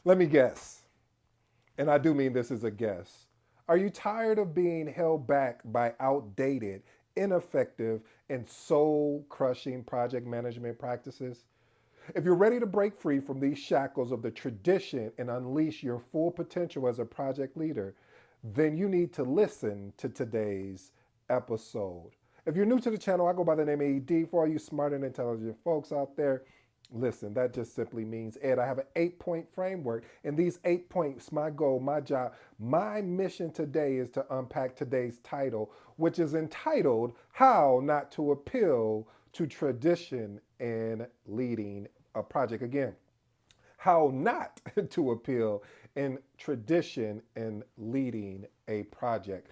Let me guess, and I do mean this as a guess. Are you tired of being held back by outdated, ineffective, and soul crushing project management practices? If you're ready to break free from these shackles of the tradition and unleash your full potential as a project leader, then you need to listen to today's episode. If you're new to the channel, I go by the name of ED. For all you smart and intelligent folks out there, listen, that just simply means Ed. I have an 8 point framework, and these 8 points, my goal, my job, my mission today is to unpack today's title, which is entitled How Not to Appeal to Tradition in Leading a Project. Again, how not to appeal in tradition in leading a project.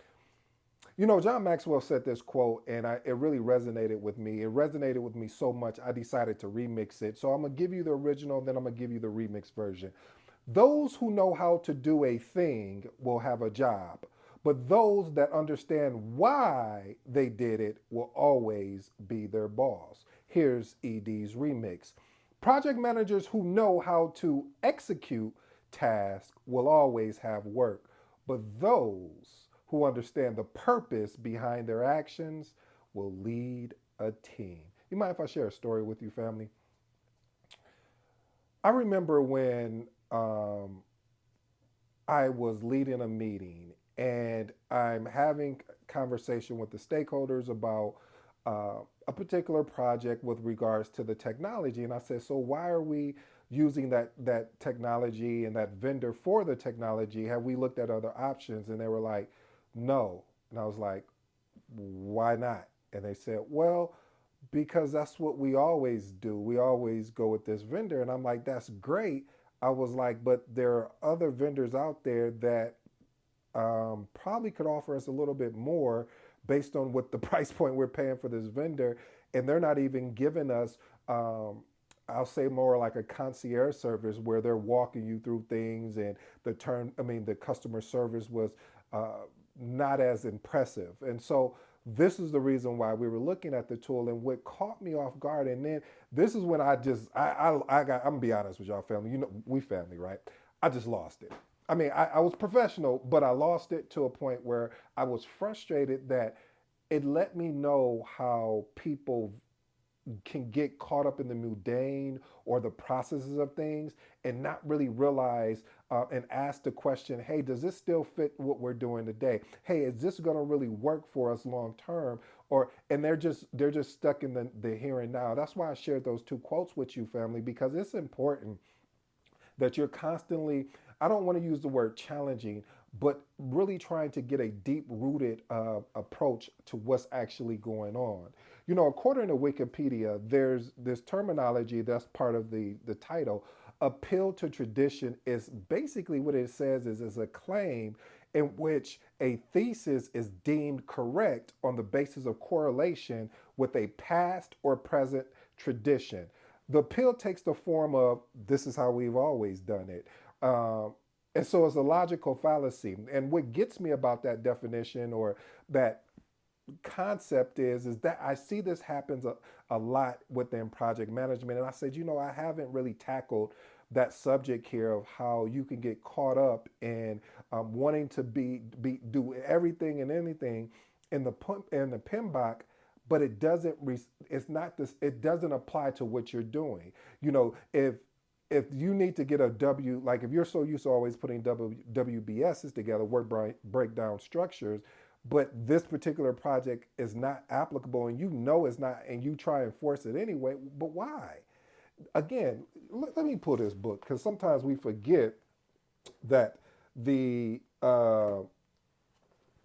You know, John Maxwell said this quote, and it really resonated with me. It resonated with me so much, I decided to remix it. So I'm going to give you the original, then I'm going to give you the remix version. Those who know how to do a thing will have a job, but those that understand why they did it will always be their boss. Here's ED's remix. Project managers who know how to execute tasks will always have work, but those who understand the purpose behind their actions will lead a team. You mind if I share a story with you, family? I remember when I was leading a meeting and I'm having conversation with the stakeholders about a particular project with regards to the technology. And I said, so why are we using that technology and that vendor for the technology? Have we looked at other options? And they were like, no. And I was like, why not? And they said, well, because that's what we always do. We always go with this vendor. And I'm like, that's great. I was like, but there are other vendors out there that probably could offer us a little bit more based on what the price point we're paying for this vendor. And they're not even giving us, I'll say more like a concierge service where they're walking you through things. And the customer service was not as impressive. And so this is the reason why we were looking at the tool, and what caught me off guard. And then this is when I'm gonna be honest with y'all, family. You know, we family, right? I just lost it. I mean, I was professional, but I lost it to a point where I was frustrated that it let me know how people can get caught up in the mundane or the processes of things and not really realize and ask the question, hey, does this still fit what we're doing today? Hey, is this going to really work for us long term? Or and they're just stuck in the here and now. That's why I shared those two quotes with you, family, because it's important that you're constantly, I don't want to use the word challenging, but really trying to get a deep rooted approach to what's actually going on. You know, according to Wikipedia, there's this terminology that's part of the title. Appeal to tradition is basically what it says is a claim in which a thesis is deemed correct on the basis of correlation with a past or present tradition. The appeal takes the form of this is how we've always done it. And so it's a logical fallacy. And what gets me about that definition or that concept is that I see this happens a lot within project management. And I said, you know, I haven't really tackled that subject here of how you can get caught up in wanting to do everything and anything in the PMBOK, but it's not this, it doesn't apply to what you're doing. You know, if you need to get a like if you're so used to always putting WBSs together, work breakdown structures, but this particular project is not applicable and you know it's not, and you try and force it anyway, but why? Again, let me pull this book because sometimes we forget that the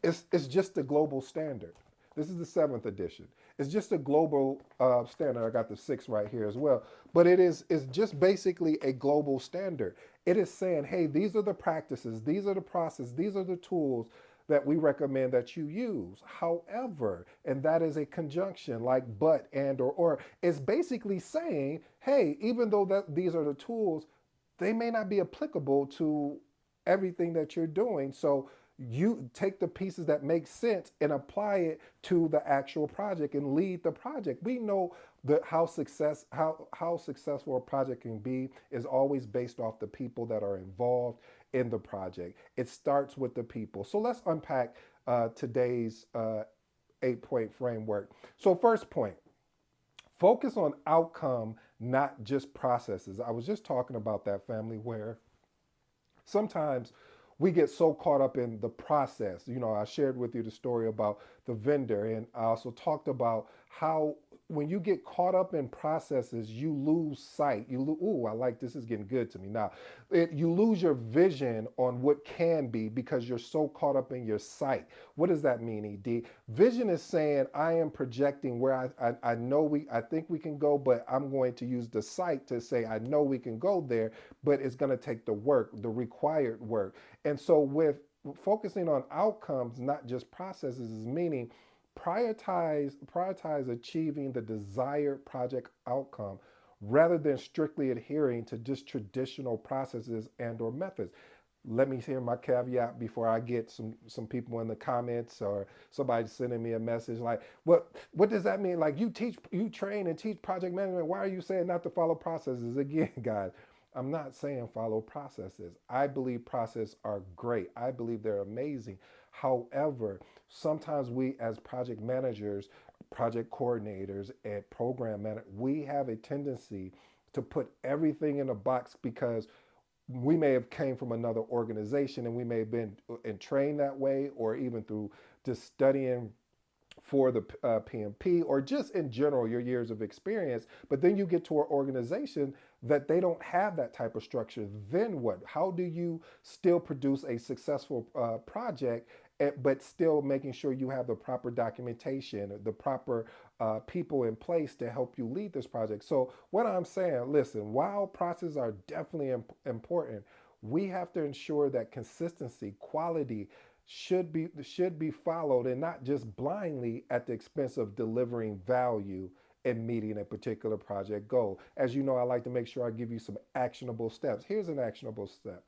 it's just the global standard. This is the seventh edition. It's just a global standard. I got the sixth right here as well. But it's just basically a global standard. It is saying, hey, these are the practices, these are the processes, these are the tools that we recommend that you use. However, and that is a conjunction like but, and, or. It's basically saying, hey, even though that these are the tools, they may not be applicable to everything that you're doing. So you take the pieces that make sense and apply it to the actual project and lead the project. We know The how successful a project can be is always based off the people that are involved in the project. It starts with the people. So let's unpack today's 8 point framework. So first point, focus on outcome, not just processes. I was just talking about that, family, where sometimes we get so caught up in the process. You know, I shared with you the story about the vendor, and I also talked about how when you get caught up in processes, you lose sight. Ooh, I like this is getting good to me now. You lose your vision on what can be because you're so caught up in your sight. What does that mean, ED? Vision is saying I am projecting where I know I think we can go, but I'm going to use the sight to say I know we can go there, but it's going to take the work, the required work. And so with focusing on outcomes, not just processes, is meaning prioritize achieving the desired project outcome rather than strictly adhering to just traditional processes and or methods. Let me hear my caveat before I get some people in the comments or somebody sending me a message like, what does that mean? Like you train and teach project management. Why are you saying not to follow processes? Again, guys, I'm not saying follow processes. I believe processes are great. I believe they're amazing. However, sometimes we as project managers, project coordinators, and program managers, we have a tendency to put everything in a box because we may have came from another organization and we may have been trained that way, or even through just studying for the PMP, or just in general your years of experience. But then you get to an organization that they don't have that type of structure. Then what? How do you still produce a successful project, but still making sure you have the proper documentation, the proper people in place to help you lead this project? So what I'm saying, listen, while processes are definitely important, we have to ensure that consistency, quality, should be followed, and not just blindly at the expense of delivering value and meeting a particular project goal. As you know, I like to make sure I give you some actionable steps. Here's an actionable step.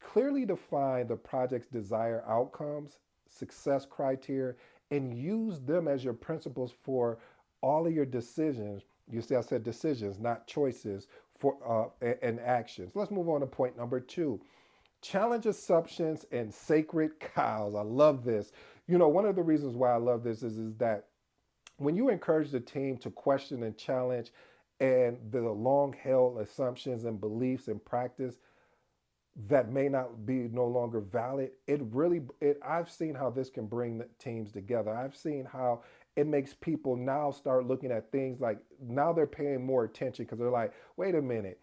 Clearly define the project's desired outcomes, success criteria, and use them as your principles for all of your decisions. You see, I said decisions, not choices for and actions. Let's move on to point number two. Challenge assumptions and sacred cows. I love this. You know, one of the reasons why I love this is that when you encourage the team to question and challenge and the long held assumptions and beliefs and practice that may not be no longer valid, I've seen how this can bring the teams together. I've seen how it makes people now start looking at things like, now they're paying more attention because they're like, wait a minute,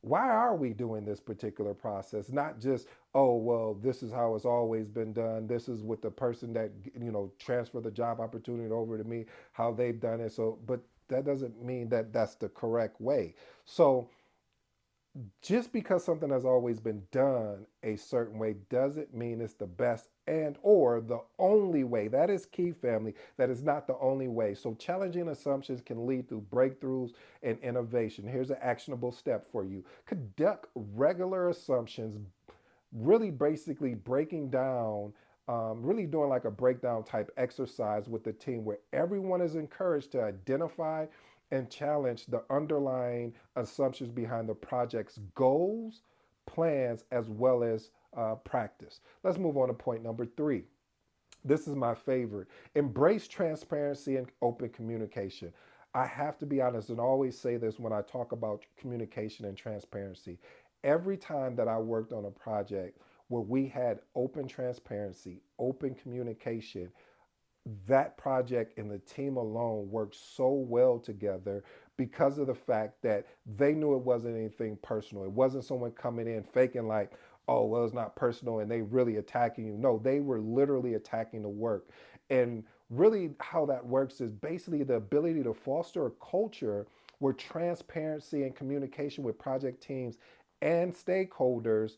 why are we doing this particular process? Not just, oh, well, this is how it's always been done. This is with the person that, transfer the job opportunity over to me, how they've done it. So, but that doesn't mean that that's the correct way. So just because something has always been done a certain way doesn't mean it's the best and or the only way. That is key, family. That is not the only way. So challenging assumptions can lead to breakthroughs and innovation. Here's an actionable step for you. Conduct regular assumptions, really basically breaking down, really doing like a breakdown type exercise with the team where everyone is encouraged to identify and challenge the underlying assumptions behind the project's goals, plans, as well as practice. Let's move on to point number three. This is my favorite. Embrace transparency and open communication. I have to be honest and always say this when I talk about communication and transparency. Every time that I worked on a project where we had open transparency, open communication, that project and the team alone worked so well together because of the fact that they knew it wasn't anything personal. It wasn't someone coming in faking like, oh, well, it's not personal and they really attacking you. No, they were literally attacking the work. And really, how that works is basically the ability to foster a culture where transparency and communication with project teams and stakeholders,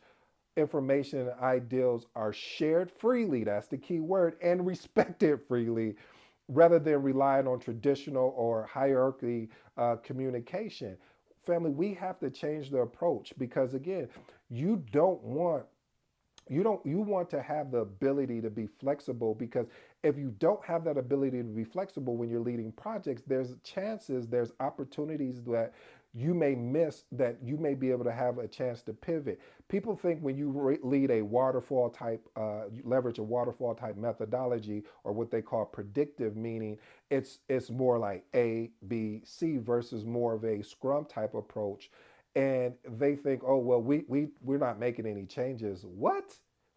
information and ideals are shared freely, that's the key word, and respected freely, rather than relying on traditional or hierarchy communication. Family, we have to change the approach because again, you don't want you want to have the ability to be flexible because If you don't have that ability to be flexible when you're leading projects, there's chances, there's opportunities that you may miss, that you may be able to have a chance to pivot. People think when you lead a waterfall type, you leverage a waterfall type methodology, or what they call predictive, meaning it's more like A, B, C versus more of a Scrum type approach. And they think, oh well, we're not making any changes. What?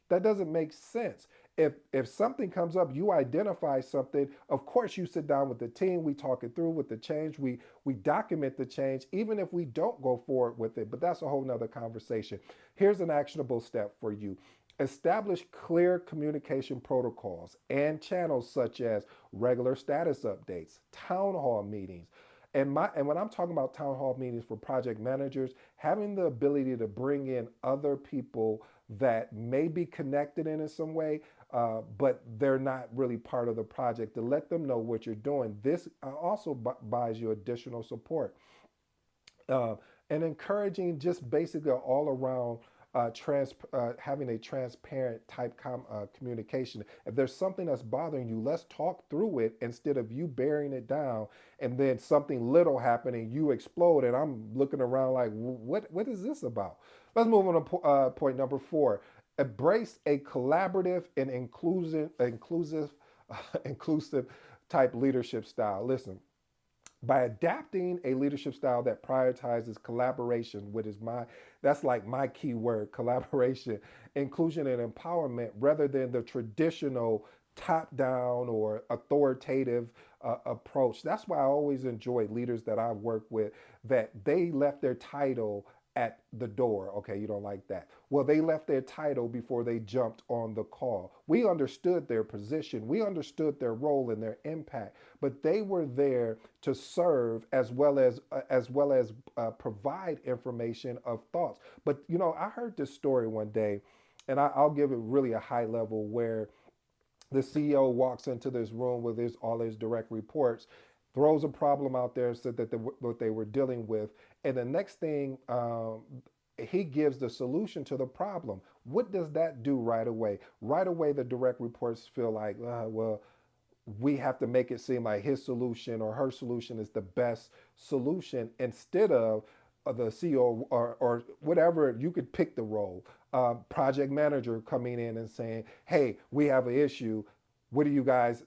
That doesn't make sense. If something comes up, you identify something. Of course, you sit down with the team. We talk it through with the change. We document the change, even if we don't go forward with it. But that's a whole nother conversation. Here's an actionable step for you. Establish clear communication protocols and channels, such as regular status updates, town hall meetings. And when I'm talking about town hall meetings for project managers, having the ability to bring in other people that may be connected in some way, but they're not really part of the project, to let them know what you're doing. This also buys you additional support, uh, and encouraging just basically all around having a transparent type communication. If there's something that's bothering you, let's talk through it instead of you bearing it down, and then something little happening, you explode, and I'm looking around like, what is this about? Let's move on to point number four. Embrace a collaborative and inclusive type leadership style. Listen, by adapting a leadership style that prioritizes collaboration, which is that's like my key word, collaboration, inclusion, and empowerment, rather than the traditional top down or authoritative approach. That's why I always enjoy leaders that I've worked with, that they left their title at the door. Okay, you don't like that. Well, they left their title before they jumped on the call. We understood their position, we understood their role and their impact, but they were there to serve, as well as provide information of thoughts. But I heard this story one day, and I'll give it really a high level, where the CEO walks into this room with all his direct reports, throws a problem out there, said that what they were dealing with, and the next thing, he gives the solution to the problem. What does that do right away? Right away, the direct reports feel like, well, we have to make it seem like his solution or her solution is the best solution, instead of the CEO, or whatever. You could pick the role, project manager coming in and saying, hey, we have an issue. What do you guys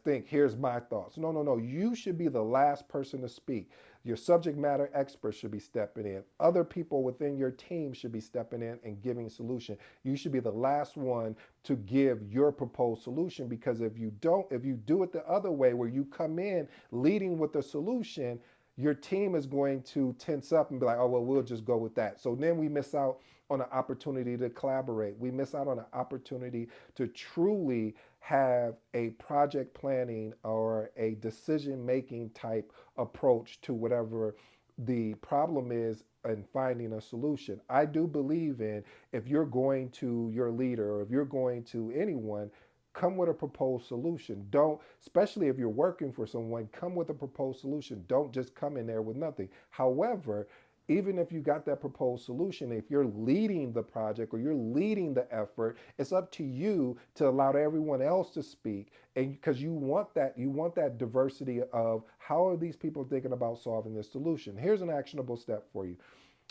think? Here's my thoughts. No, no, no. You should be the last person to speak. Your subject matter experts should be stepping in. Other people within your team should be stepping in and giving solution. You should be the last one to give your proposed solution, because if you do it the other way, where you come in leading with the solution, your team is going to tense up and be like, oh, well, we'll just go with that. So then we miss out on an opportunity to collaborate. We miss out on an opportunity to truly have a project planning or a decision making type approach to whatever the problem is, and finding a solution. I do believe in, if you're going to your leader, or if you're going to anyone, come with a proposed solution. Don't, especially if you're working for someone, come with a proposed solution. Don't just come in there with nothing. However, even if you got that proposed solution, if you're leading the project or you're leading the effort, it's up to you to allow everyone else to speak. And because you want that diversity of, how are these people thinking about solving this solution? Here's an actionable step for you.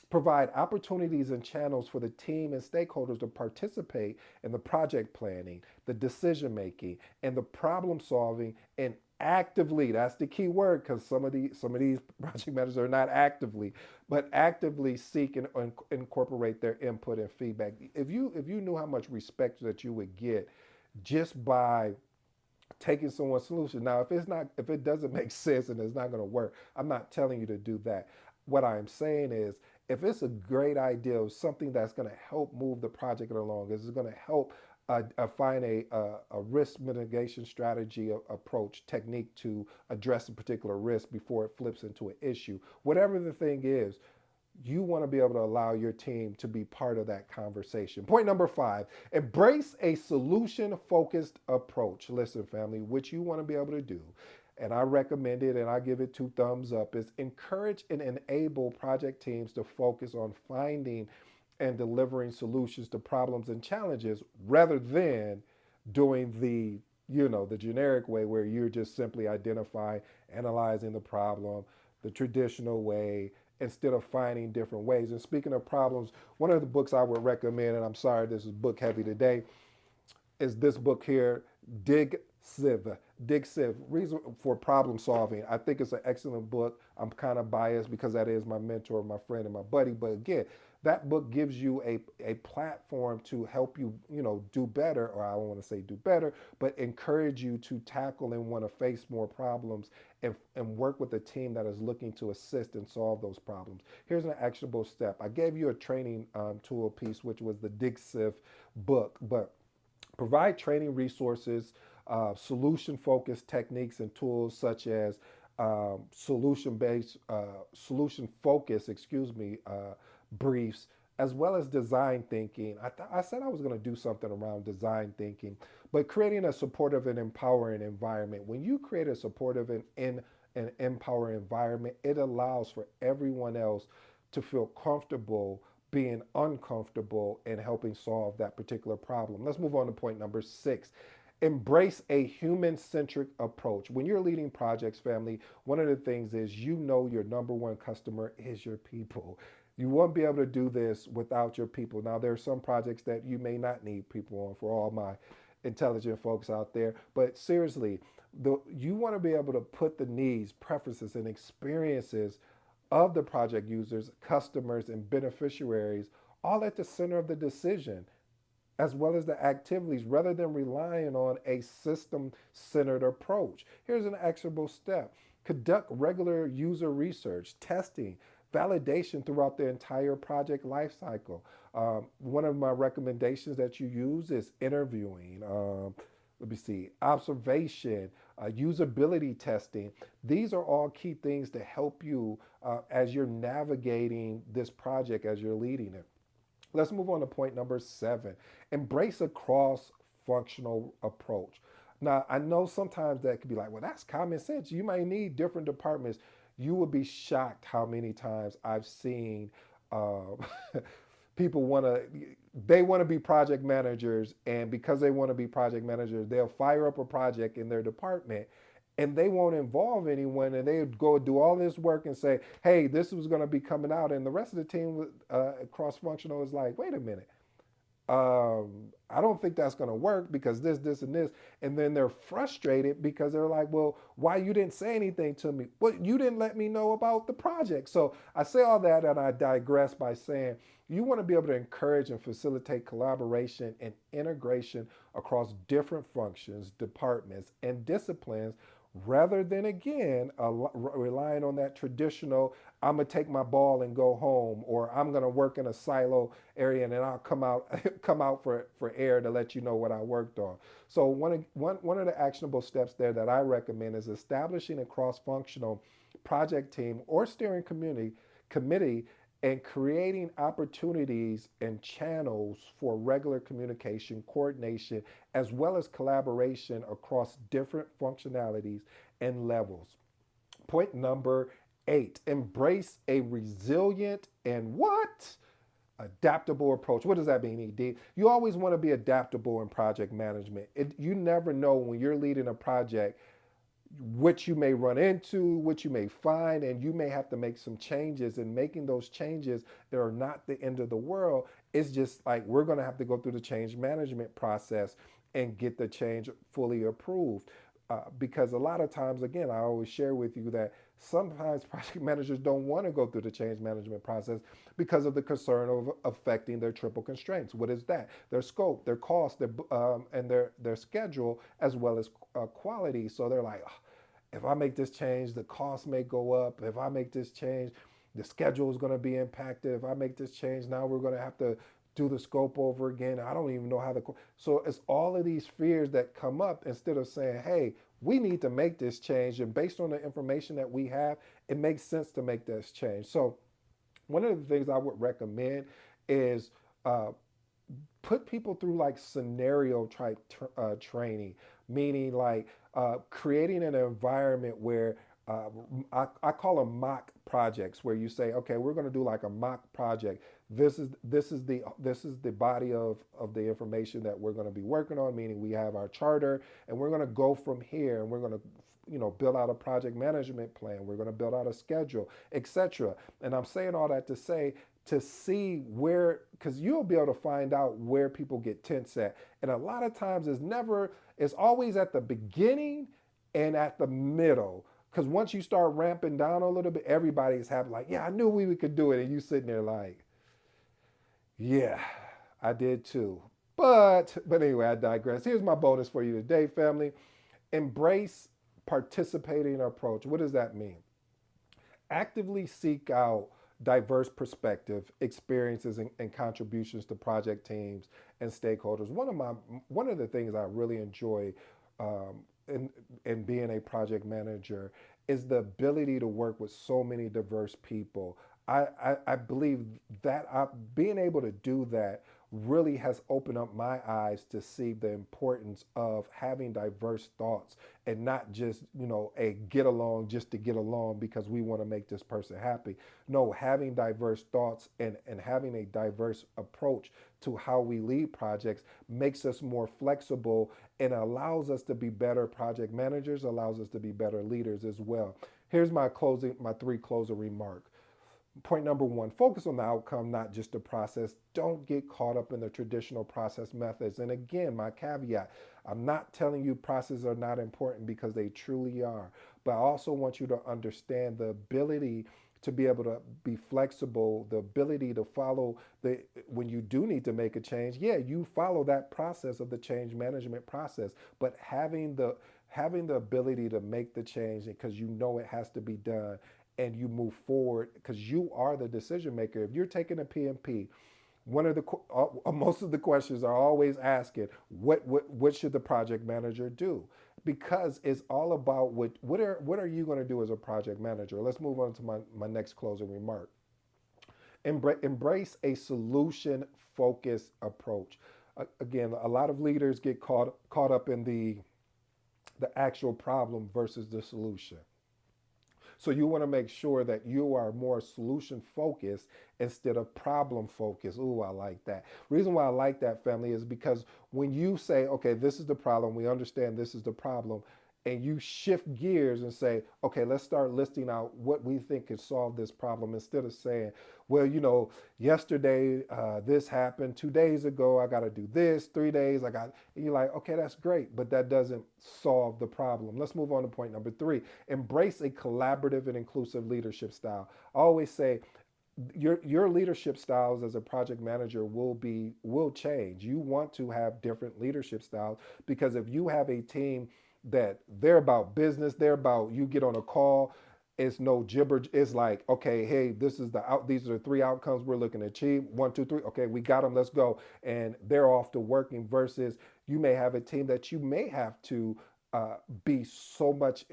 Provide opportunities and channels for the team and stakeholders to participate in the project planning, the decision making, and the problem solving, and actively, that's the key word, because some of these project managers are not actively, but actively seek and incorporate their input and feedback. If you knew how much respect that you would get just by taking someone's solution. Now, if it doesn't make sense and it's not going to work, I'm not telling you to do that. What I'm saying is, if it's a great idea of something that's going to help move the project along, this is going to help find a risk mitigation strategy, approach, technique to address a particular risk before it flips into an issue. Whatever the thing is, you want to be able to allow your team to be part of that conversation. Point number five, embrace a solution focused approach. Listen, family, what you want to be able to do, and I recommend it and I give it two thumbs up, is encourage and enable project teams to focus on finding and delivering solutions to problems and challenges, rather than doing the the generic way where you're just simply identifying, analyzing the problem the traditional way instead of finding different ways. And speaking of problems, one of the books I would recommend, and I'm sorry this is book heavy today, is this book here, Dig Siv. Dig Siv, Reason for Problem Solving. I think it's an excellent book. I'm kind of biased because that is my mentor, my friend, and my buddy. But again, that book gives you a platform to help you, do better, or I don't want to say do better, but encourage you to tackle and want to face more problems and work with a team that is looking to assist and solve those problems. Here's an actionable step. I gave you a training tool piece, which was the Dig Siv book, but provide training resources, solution focused techniques and tools such as solution focus, briefs, as well as design thinking. I said I was going to do something around design thinking, but creating a supportive and empowering environment. When you create a supportive and an empowering environment, it allows for everyone else to feel comfortable being uncomfortable and helping solve that particular problem. Let's move on to point number 6. Embrace a human centric approach. When you're leading projects, family, one of the things is your number one customer is your people. You won't be able to do this without your people. Now, there are some projects that you may not need people on, for all my intelligent folks out there, but seriously, you want to be able to put the needs, preferences, and experiences of the project users, customers, and beneficiaries all at the center of the decision, as well as the activities, rather than relying on a system centered approach. Here's an actionable step: conduct regular user research, testing, validation throughout the entire project lifecycle. One of my recommendations that you use is interviewing. Let me see, observation, usability testing. These are all key things to help you as you're navigating this project, as you're leading it. Let's move on to point number 7. Embrace a cross functional approach. Now, I know sometimes that could be like, well, that's common sense. You might need different departments. You would be shocked how many times I've seen uh, people they want to be project managers, and because they want to be project managers, they'll fire up a project in their department and they won't involve anyone, and they go do all this work and say, hey, this was going to be coming out, and the rest of the team cross-functional is like, wait a minute, I don't think that's going to work because this, and this. And then they're frustrated because they're like, well, why you didn't say anything to me? Well, you didn't let me know about the project. So I say all that and I digress by saying you want to be able to encourage and facilitate collaboration and integration across different functions, departments, and disciplines rather than again relying on that traditional I'm gonna take my ball and go home, or I'm gonna work in a silo area and then I'll come out come out for air to let you know what I worked on. So one of the actionable steps there that I recommend is establishing a cross-functional project team or steering committee and creating opportunities and channels for regular communication, coordination, as well as collaboration across different functionalities and levels. Point number 8: embrace a resilient and what? Adaptable approach. What does that mean, ED? You always want to be adaptable in project management. You never know when you're leading a project what you may run into, what you may find, and you may have to make some changes. And making those changes, they are not the end of the world. It's just like we're going to have to go through the change management process and get the change fully approved. Because a lot of times, again, I always share with you that sometimes project managers don't want to go through the change management process because of the concern of affecting their triple constraints. What is that? Their scope, their cost, and their schedule, as well as quality. So they're like, "Oh, if I make this change, the cost may go up. If I make this change, the schedule is going to be impacted. If I make this change, now we're going to have to do the scope over again. I don't even know how to. So it's all of these fears that come up instead of saying, hey, we need to make this change. And based on the information that we have, it makes sense to make this change. So one of the things I would recommend is uh, put people through like scenario type training, meaning like creating an environment where I call them mock projects, where you say, okay, we're going to do like a mock project. This is the body of the information that we're going to be working on, meaning we have our charter, and we're going to go from here, and we're going to build out a project management plan, we're going to build out a schedule, etc. And I'm saying all that to say, to see where, because you'll be able to find out where people get tense at. And a lot of times it's always at the beginning and at the middle. Because once you start ramping down a little bit, everybody's happy, like, yeah, I knew we could do it. And you sitting there like, yeah, I did too. But anyway, I digress. Here's my bonus for you today, family. Embrace participating approach. What does that mean? Actively seek out diverse perspective, experiences, and contributions to project teams and stakeholders. One of the things I really enjoy in being a project manager is the ability to work with so many diverse people. I believe that being able to do that really has opened up my eyes to see the importance of having diverse thoughts and not just, a get along just to get along because we want to make this person happy. No, having diverse thoughts and having a diverse approach to how we lead projects makes us more flexible and allows us to be better project managers, allows us to be better leaders as well. Here's my three closing remarks. Point number one, focus on the outcome, not just the process. Don't get caught up in the traditional process methods. And again, my caveat, I'm not telling you processes are not important because they truly are. But I also want you to understand the ability to be able to be flexible, the ability to follow when you do need to make a change, yeah, you follow that process of the change management process, but having the ability to make the change because you know it has to be done and you move forward because you are the decision maker. If you're taking a PMP, one of the most of the questions are always asking, what should the project manager do? Because it's all about what are you going to do as a project manager. Let's move on to my next closing remark. Embrace a solution focused approach. Again, a lot of leaders get caught up in the actual problem versus the solution. So you want to make sure that you are more solution focused instead of problem focused. Ooh, I like that. Reason why I like that, family, is because when you say, okay, this is the problem, we understand this is the problem, and you shift gears and say, okay, let's start listing out what we think could solve this problem instead of saying, well, yesterday this happened, 2 days ago I got to do this, 3 days I got. And you're like, okay, that's great, but that doesn't solve the problem. Let's move on to point number three. Embrace a collaborative and inclusive leadership style. I always say your leadership styles as a project manager will change. You want to have different leadership styles because if you have a team that they're about business, they're about, you get on a call, it's no gibber. It's like, okay, hey, these are the three outcomes we're looking to achieve. One, two, three. Okay, we got them. Let's go. And they're off to working. Versus you may have a team that you may have to uh, be so much,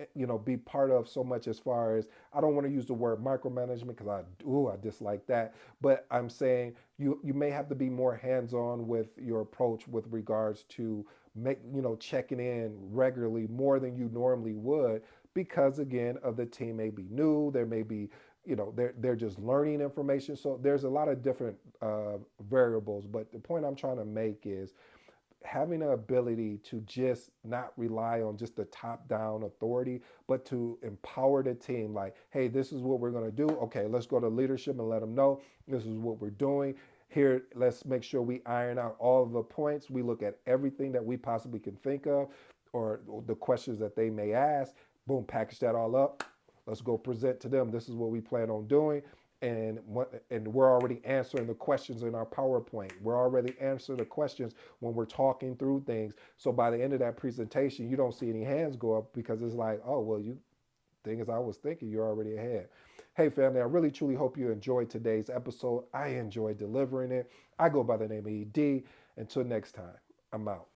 be part of so much, as far as, I don't want to use the word micromanagement because I dislike that. But I'm saying you may have to be more hands on with your approach with regards to checking in regularly more than you normally would, because again of the team may be new, there may be, they're just learning information. So there's a lot of different variables. But the point I'm trying to make is having the ability to just not rely on just the top down authority, but to empower the team. Like, hey, this is what we're going to do. Okay, let's go to leadership and let them know this is what we're doing. Here, let's make sure we iron out all of the points. We look at everything that we possibly can think of, or the questions that they may ask. Boom, package that all up. Let's go present to them. This is what we plan on doing. And we're already answering the questions in our PowerPoint. We're already answering the questions when we're talking through things. So by the end of that presentation, you don't see any hands go up because it's like, oh, well, you thing as I was thinking, you're already ahead. Hey, family, I really truly hope you enjoyed today's episode. I enjoyed delivering it. I go by the name of ED. Until next time, I'm out.